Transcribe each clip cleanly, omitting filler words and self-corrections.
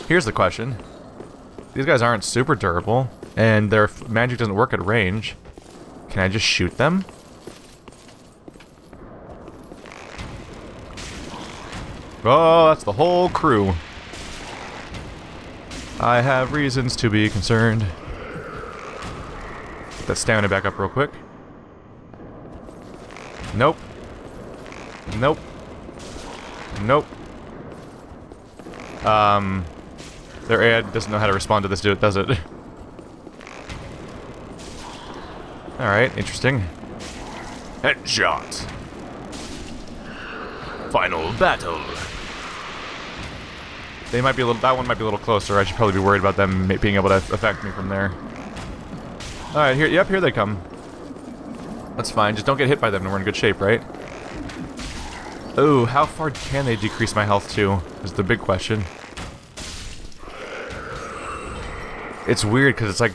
Here's the question. These guys aren't super durable, and their magic doesn't work at range. Can I just shoot them? Oh, that's the whole crew. I have reasons to be concerned. Get that stamina back up real quick. Nope. Nope. Nope. Their AI doesn't know how to respond to this, does it? Alright, interesting. Headshot. Final battle. They might be a little. That one might be a little closer. I should probably be worried about them being able to affect me from there. All right, here. Yep, here they come. That's fine. Just don't get hit by them, and we're in good shape, right? Oh, how far can they decrease my health to? Is the big question. It's weird because it's like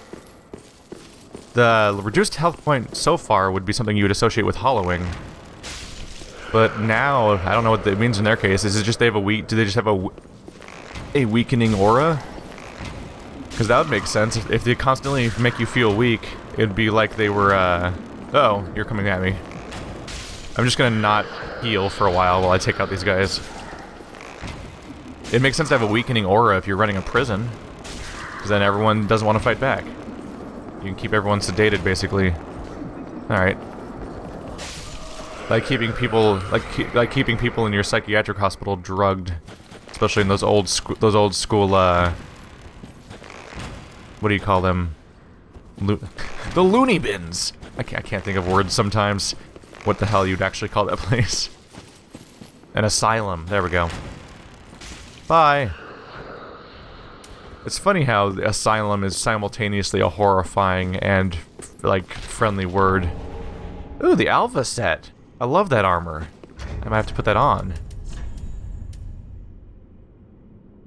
the reduced health point so far would be something you would associate with hollowing. But now, I don't know what that means in their case. Is it just they have a weak? Do they just have a weakening aura? Because that would make sense. If they constantly make you feel weak, it'd be like they were, oh, you're coming at me. I'm just gonna not heal for a while I take out these guys. It makes sense to have a weakening aura if you're running a prison. Because then everyone doesn't want to fight back. You can keep everyone sedated, basically. Alright. Like keeping people, like keeping people in your psychiatric hospital drugged. Especially in those old school, what do you call them? The loony bins! I can't think of words sometimes. What the hell you'd actually call that place. An asylum. There we go. Bye! It's funny how the asylum is simultaneously a horrifying and, like, friendly word. Ooh, the Alva set! I love that armor. I might have to put that on.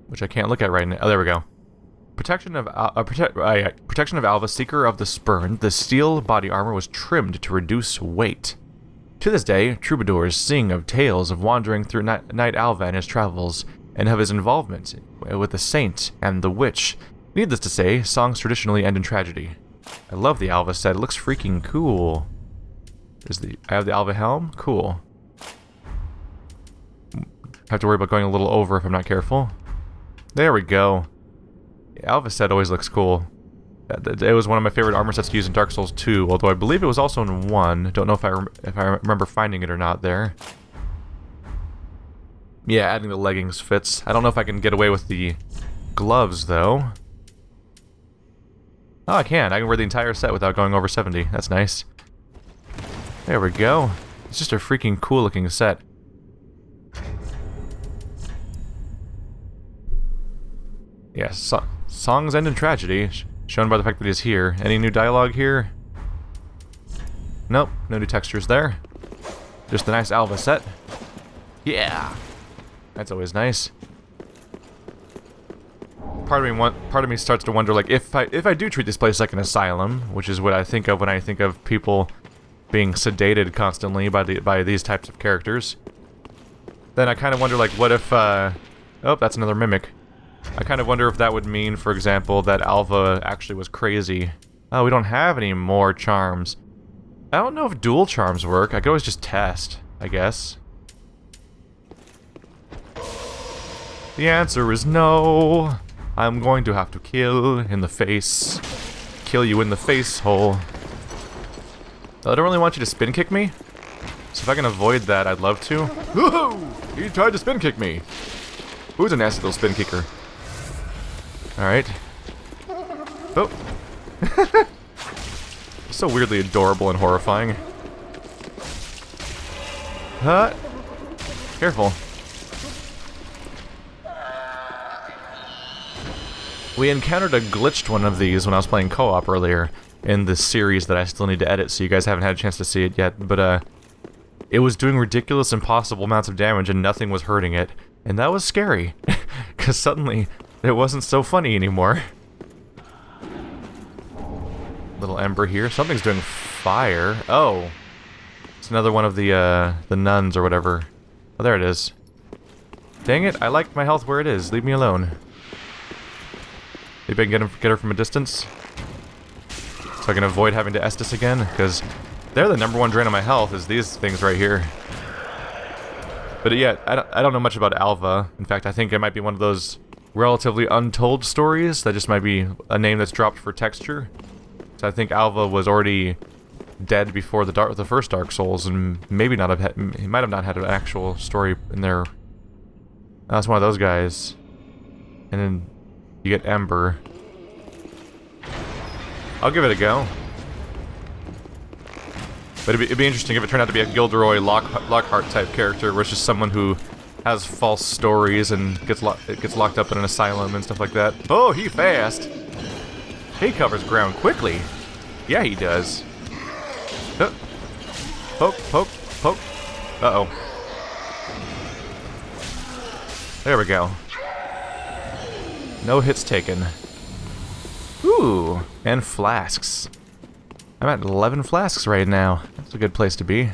Which I can't look at right now. Oh, there we go. Protection of Alva, Seeker of the Spurn. The steel body armor was trimmed to reduce weight. To this day, troubadours sing of tales of wandering through Night Alva and his travels, and of his involvement with the saint and the witch. Needless to say, songs traditionally end in tragedy. I love the Alva set. It looks freaking cool. I have the Alva helm? Cool. Have to worry about going a little over if I'm not careful. There we go. The Alva set always looks cool. It was one of my favorite armor sets to use in Dark Souls 2, although I believe it was also in 1. Don't know if I remember finding it or not there. Yeah, adding the leggings fits. I don't know if I can get away with the gloves, though. Oh, I can. I can wear the entire set without going over 70. That's nice. There we go. It's just a freaking cool-looking set. Yes, songs end in tragedy, shown by the fact that he's here. Any new dialogue here? Nope, no new textures there. Just a nice Alva set. Yeah! That's always nice. Part of me starts to wonder, like, if I do treat this place like an asylum, which is what I think of when I think of people being sedated constantly by these types of characters, then I kind of wonder, like, what if, oh, that's another mimic. I kind of wonder if that would mean, for example, that Alva actually was crazy. Oh, we don't have any more charms. I don't know if dual charms work. I could always just test, I guess. The answer is no. I'm going to have to kill in the face. Kill you in the face hole. I don't really want you to spin kick me. So if I can avoid that, I'd love to. Woohoo! He tried to spin kick me. Who's a nasty little spin kicker? Alright. Oh. So weirdly adorable and horrifying. Careful. We encountered a glitched one of these when I was playing co-op earlier in this series that I still need to edit, so you guys haven't had a chance to see it yet, but it was doing ridiculous, impossible amounts of damage and nothing was hurting it, and that was scary, because suddenly it wasn't so funny anymore. Little ember here. Something's doing fire. Oh. It's another one of the nuns or whatever. Oh, there it is. Dang it, I like my health where it is. Leave me alone. Maybe I can get her from a distance. So I can avoid having to Estus again, because they're the #1 drain on my health, is these things right here. But yeah, I don't know much about Alva. In fact, I think it might be one of those relatively untold stories that just might be a name that's dropped for texture. So I think Alva was already dead before the first Dark Souls, and maybe not have he might have not had an actual story in there. That's one of those guys. And then you get Ember. I'll give it a go. But it'd be interesting if it turned out to be a Gilderoy Lockhart type character, where it's just someone who has false stories and gets locked up in an asylum and stuff like that. Oh, he fast! He covers ground quickly. Yeah, he does. Poke, poke, poke. Uh-oh. There we go. No hits taken. Ooh, and flasks. I'm at 11 flasks right now. That's a good place to be.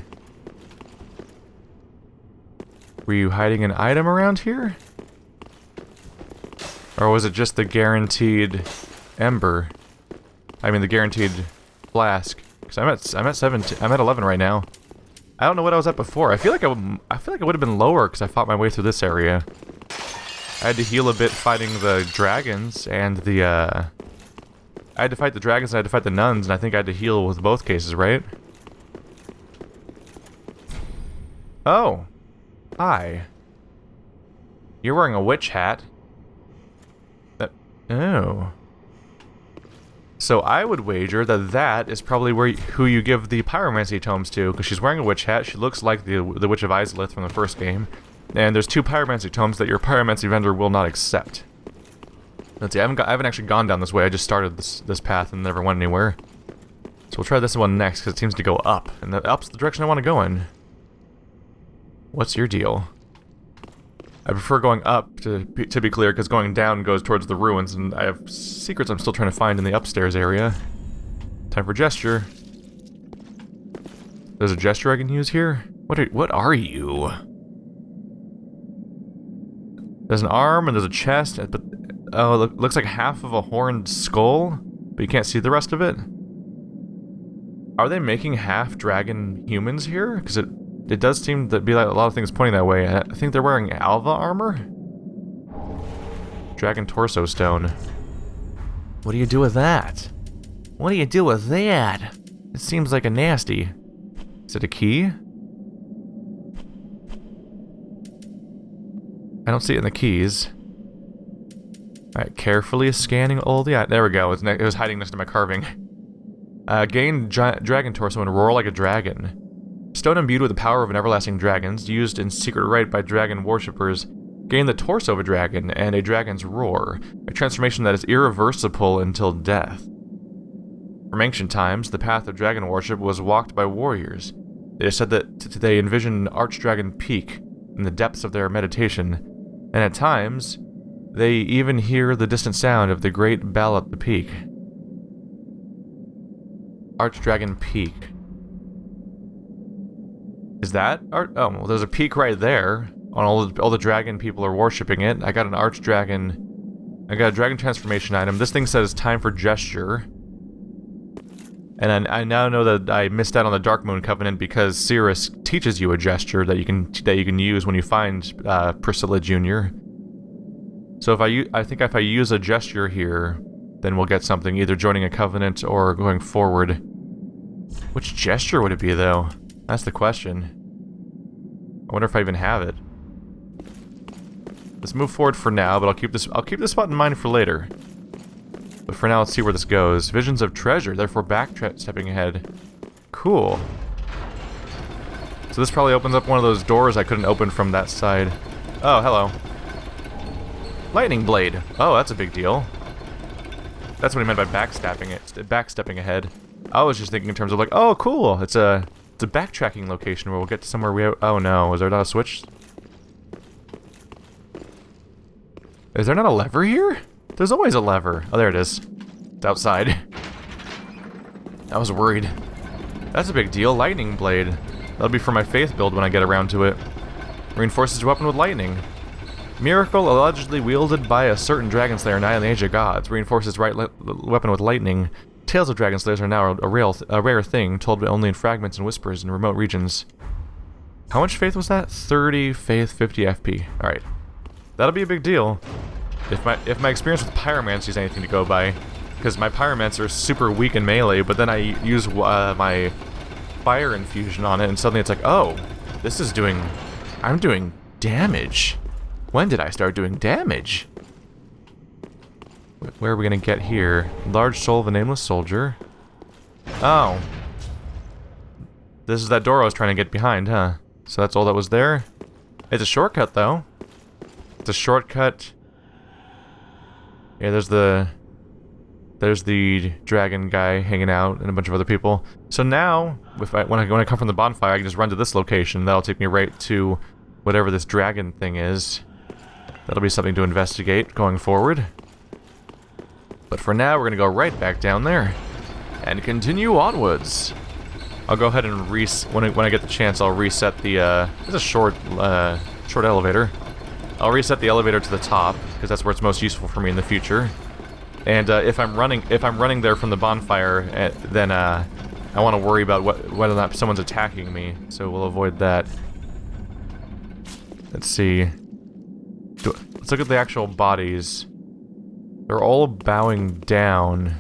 Were you hiding an item around here? Or was it just the guaranteed ember? I mean the guaranteed flask. Because I'm at 17. I'm at 11 right now. I don't know what I was at before. I feel like I would have been lower because I fought my way through this area. I had to heal a bit fighting the dragons and the I had to fight the dragons and I had to fight the nuns, and I think I had to heal with both cases, right? Oh. Hi. You're wearing a witch hat. Oh. So I would wager that that is probably who you give the pyromancy tomes to, because she's wearing a witch hat. She looks like the Witch of Izalith from the first game. And there's 2 pyromancy tomes that your pyromancy vendor will not accept. Let's see, I haven't actually gone down this way. I just started this path and never went anywhere. So we'll try this one next, because it seems to go up. And up's the direction I want to go in. What's your deal? I prefer going up, to be clear, because going down goes towards the ruins, and I have secrets I'm still trying to find in the upstairs area. Time for gesture. There's a gesture I can use here? What are you? There's an arm and there's a chest, but oh, it looks like half of a horned skull, but you can't see the rest of it. Are they making half dragon humans here? Because it does seem to be like a lot of things pointing that way. I think they're wearing Alva armor? Dragon torso stone. What do you do with that? What do you do with that? It seems like a nasty. Is it a key? I don't see it in the keys. Alright, carefully scanning all the... there we go, it was hiding next to my carving. Gain dragon torso and roar like a dragon. Stone imbued with the power of an everlasting dragons, used in secret rite by dragon worshippers, gain the torso of a dragon and a dragon's roar, a transformation that is irreversible until death. From ancient times, the path of dragon worship was walked by warriors. It is said that they envision Archdragon Peak in the depths of their meditation, and at times, they even hear the distant sound of the great bell at the peak. Archdragon Peak. Is that oh, well, there's a peak right there. On all the dragon people are worshipping it. I got an archdragon. I got a dragon transformation item. This thing says time for gesture. And I now know that I missed out on the Dark Moon Covenant because Cirrus teaches you a gesture that you can use when you find Priscilla Jr. So I think if I use a gesture here, then we'll get something, either joining a covenant or going forward. Which gesture would it be, though? That's the question. I wonder if I even have it. Let's move forward for now, but I'll keep this spot in mind for later. But for now, let's see where this goes. Visions of treasure, therefore stepping ahead. Cool. So this probably opens up one of those doors I couldn't open from that side. Oh, hello. Lightning blade. Oh, that's a big deal. That's what he meant by backstepping ahead. I was just thinking in terms of like, oh, cool. It's a backtracking location where we'll get to somewhere we have... Oh no, is there not a switch? Is there not a lever here? There's always a lever. Oh, there it is. It's outside. I was worried. That's a big deal. Lightning blade. That'll be for my faith build when I get around to it. Reinforces your weapon with lightning. Miracle allegedly wielded by a certain dragon slayer knight in the Age of Gods. Reinforces right weapon with lightning. Tales of dragon slayers are now a rare thing, told only in fragments and whispers in remote regions. How much faith was that? 30 faith, 50 FP. Alright. That'll be a big deal. If my experience with pyromancy is anything to go by. Because my pyromancer is super weak in melee, but then I use my fire infusion on it, and suddenly it's like, oh, this is doing... I'm doing damage. When did I start doing damage? Where are we gonna get here? Large soul of a nameless soldier. Oh. This is that door I was trying to get behind, huh? So that's all that was there? It's a shortcut, though. It's a shortcut. Yeah, there's the dragon guy hanging out and a bunch of other people. So now, when I come from the bonfire, I can just run to this location. That'll take me right to whatever this dragon thing is. That'll be something to investigate going forward. But for now, we're gonna go right back down there and continue onwards. I'll go ahead and when I get the chance, I'll reset the. It's a short elevator. I'll reset the elevator to the top because that's where it's most useful for me in the future. And if I'm running there from the bonfire, then I want to worry about whether or not someone's attacking me. So we'll avoid that. Let's see. Let's look at the actual bodies. They're all bowing down.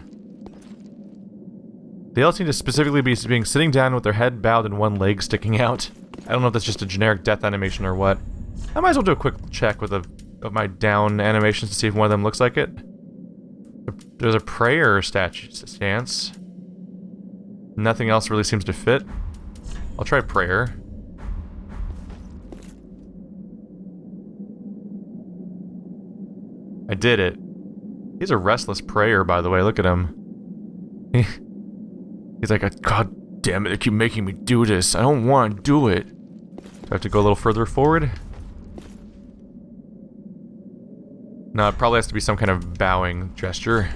They all seem to specifically be sitting down with their head bowed and one leg sticking out. I don't know if that's just a generic death animation or what. I might as well do a quick check with of my down animations to see if one of them looks like it. There's a prayer stance. Nothing else really seems to fit. I'll try prayer. I did it. He's a restless prayer, by the way. Look at him. He's like, God damn it, they keep making me do this. I don't want to do it. Do I have to go a little further forward? No, it probably has to be some kind of bowing gesture.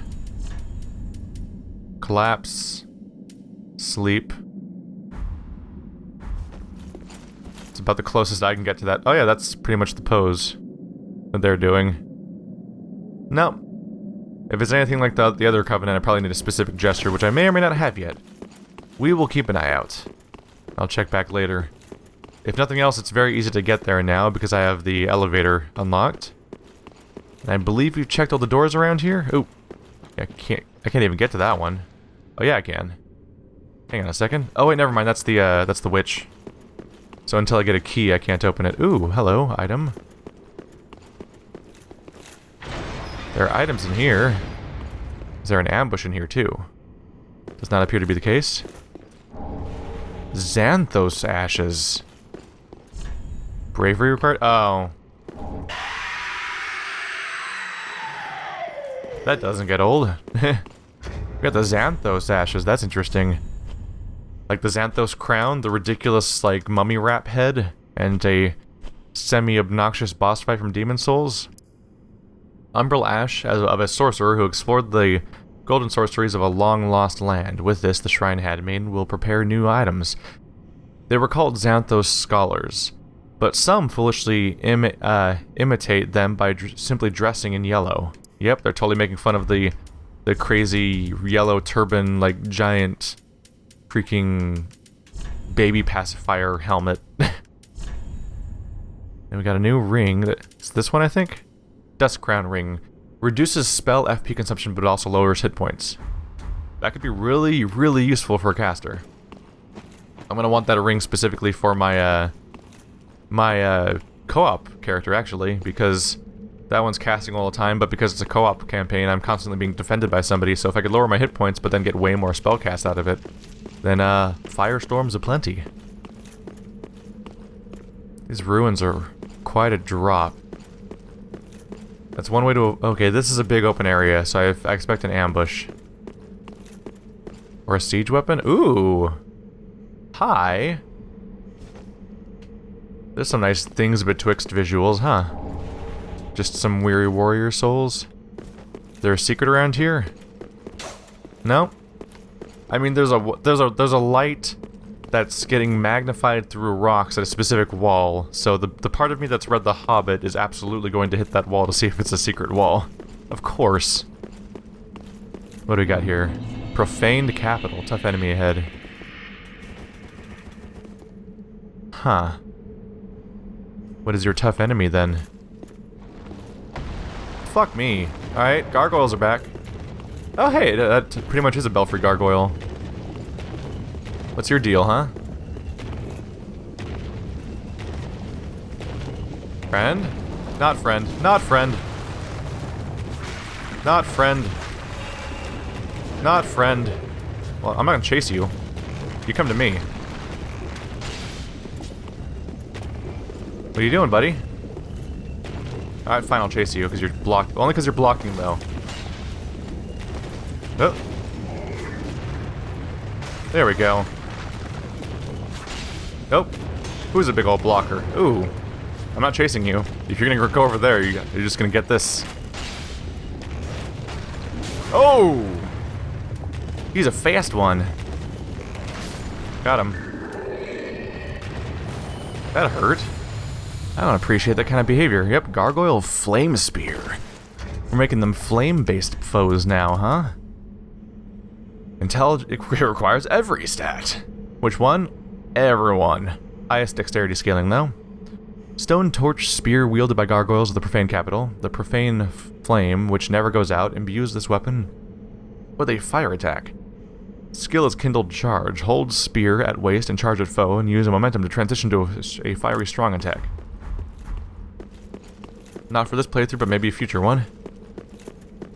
Collapse. Sleep. It's about the closest I can get to that. Oh yeah, that's pretty much the pose that they're doing. No. If it's anything like the other Covenant, I probably need a specific gesture, which I may or may not have yet. We will keep an eye out. I'll check back later. If nothing else, it's very easy to get there now because I have the elevator unlocked. And I believe we've checked all the doors around here. Oh, I can't even get to that one. Oh yeah, I can. Hang on a second. Oh wait, never mind. That's the witch. So until I get a key, I can't open it. Ooh, hello, item. There are items in here. Is there an ambush in here too? Does not appear to be the case. Xanthous ashes. Bravery required? Oh. That doesn't get old. We got the Xanthous ashes. That's interesting. Like the Xanthous crown, the ridiculous like mummy wrap head, and a semi-obnoxious boss fight from Demon Souls. Umbral ash of a sorcerer who explored the golden sorceries of a long-lost land. With this, the Shrine Handmaiden will prepare new items. They were called Xanthous scholars, but some foolishly imitate them by simply dressing in yellow. Yep, they're totally making fun of the crazy yellow turban, like giant freaking baby pacifier helmet. And we got a new ring. It's this one, I think? Dusk Crown Ring. Reduces spell FP consumption, but also lowers hit points. That could be really, really useful for a caster. I'm gonna want that ring specifically for my my co-op character, actually, because that one's casting all the time, but because it's a co-op campaign, I'm constantly being defended by somebody, so if I could lower my hit points but then get way more spell cast out of it, then firestorms aplenty. These ruins are quite a drop. That's one way to... Okay, this is a big open area, so I expect an ambush. Or a siege weapon? Ooh! Hi! There's some nice things betwixt visuals, huh? Just some weary warrior souls. Is there a secret around here? No? I mean, there's a light that's getting magnified through rocks at a specific wall. So the part of me that's read The Hobbit is absolutely going to hit that wall to see if it's a secret wall. Of course. What do we got here? Profaned capital. Tough enemy ahead. Huh. What is your tough enemy then? Fuck me. Alright, gargoyles are back. Oh hey, that pretty much is a Belfry gargoyle. What's your deal, huh? Friend? Not friend. Not friend. Not friend. Not friend. Well, I'm not gonna chase you. You come to me. What are you doing, buddy? Alright, fine, I'll chase you, because you're blocked. Only because you're blocking, though. Oh. There we go. Nope. Who's a big old blocker? Ooh. I'm not chasing you. If you're gonna go over there, you're just gonna get this. Oh! He's a fast one. Got him. That hurt. I don't appreciate that kind of behavior. Yep, Gargoyle Flame Spear. We're making them flame-based foes now, huh? It requires every stat. Which one? Everyone. Highest dexterity scaling, though. Stone Torch Spear wielded by gargoyles of the Profane Capital. The Profane Flame, which never goes out, imbues this weapon with a fire attack. Skill is Kindled Charge. Hold spear at waist and charge at foe, and use a momentum to transition to a fiery strong attack. Not for this playthrough, but maybe a future one.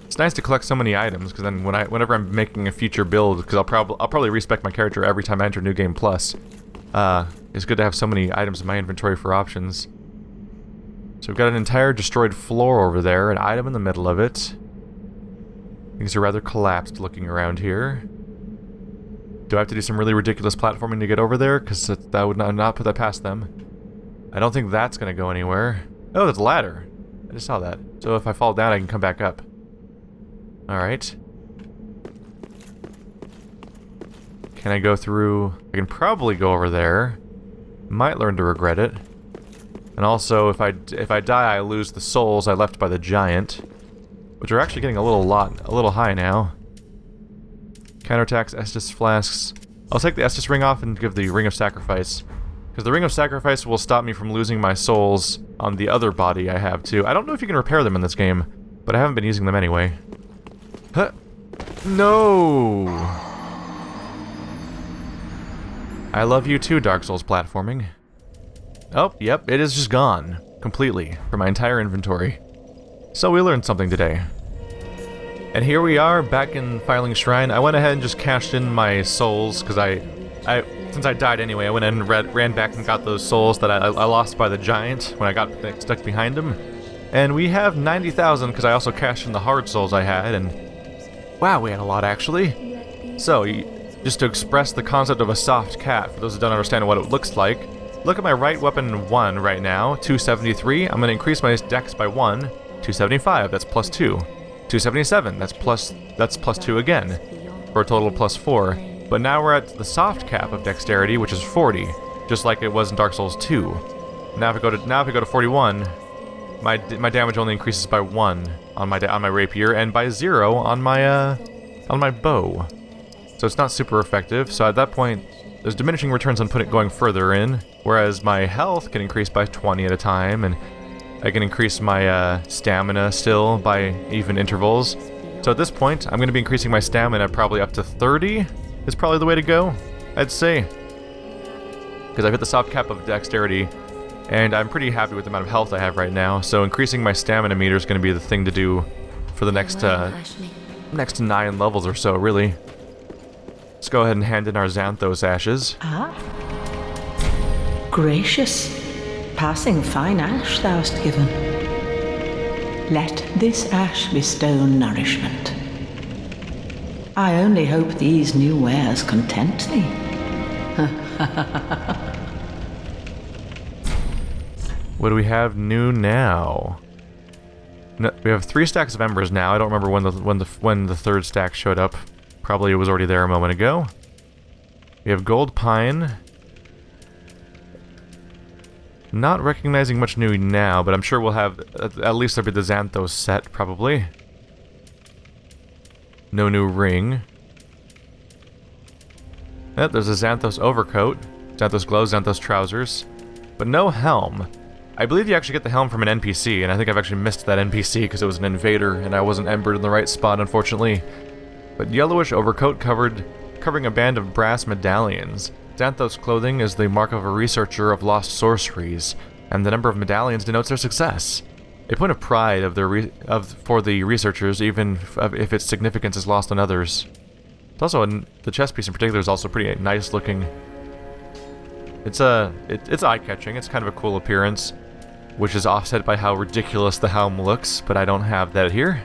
It's nice to collect so many items, because then whenever I'm making a future build, because I'll probably respec my character every time I enter New Game Plus. It's good to have so many items in my inventory for options. So we've got an entire destroyed floor over there, an item in the middle of it. Things are rather collapsed looking around here. Do I have to do some really ridiculous platforming to get over there? Because that would not put that past them. I don't think that's going to go anywhere. Oh, that's a ladder. I just saw that. So if I fall down, I can come back up. Alright. Can I go through? I can probably go over there. Might learn to regret it. And also, if I die, I lose the souls I left by the giant, which are actually getting a little high now. Counterattacks, Estus flasks. I'll take the Estus ring off and give the Ring of Sacrifice, because the Ring of Sacrifice will stop me from losing my souls on the other body I have too. I don't know if you can repair them in this game, but I haven't been using them anyway. Huh? No. I love you too, Dark Souls platforming. Oh, yep, it is just gone. Completely. From my entire inventory. So we learned something today. And here we are, back in Filing Shrine. I went ahead and just cashed in my souls, because since I died anyway, I went and ran back and got those souls that I lost by the giant when I got stuck behind him. And we have 90,000, because I also cashed in the hard souls I had, and wow, we had a lot actually. So, just to express the concept of a soft cat, for those who don't understand what it looks like, look at my right weapon 1 right now, 273. I'm going to increase my dex by 1, 275, that's plus 2. 277, that's plus 2 again, for a total of plus 4. But now we're at the soft cap of dexterity, which is 40, just like it was in Dark Souls 2. Now if I go to 41, my damage only increases by 1 on my rapier and by 0 on my bow. So it's not super effective. So at that point, there's diminishing returns on going further in, whereas my health can increase by 20 at a time, and I can increase my stamina still by even intervals. So at this point, I'm going to be increasing my stamina probably up to 30 is probably the way to go, I'd say. Because I've hit the soft cap of dexterity, and I'm pretty happy with the amount of health I have right now, so increasing my stamina meter is going to be the thing to do for the next 9 levels or so, really. Let's go ahead and hand in our Xanthous ashes. Ah. Gracious. Passing fine ash thou'st given. Let this ash bestow nourishment. I only hope these new wares content thee. What do we have new now? No, we have 3 stacks of embers now. I don't remember when the third stack showed up. Probably it was already there a moment ago. We have gold pine, Not recognizing much new now, but I'm sure we'll have... At least there'll be the Xanthous set, probably. No new ring. Yep, there's a Xanthous overcoat. Xanthous gloves, Xanthous trousers. But no helm. I believe you actually get the helm from an NPC, and I think I've actually missed that NPC because it was an invader, and I wasn't embered in the right spot, unfortunately. But yellowish overcoat covering a band of brass medallions. Xanthous clothing is the mark of a researcher of lost sorceries, and the number of medallions denotes their success. A point of pride for the researchers, even if its significance is lost on others. It's also the chest piece in particular is also pretty nice looking. It's eye-catching. It's kind of a cool appearance, which is offset by how ridiculous the helm looks, but I don't have that here.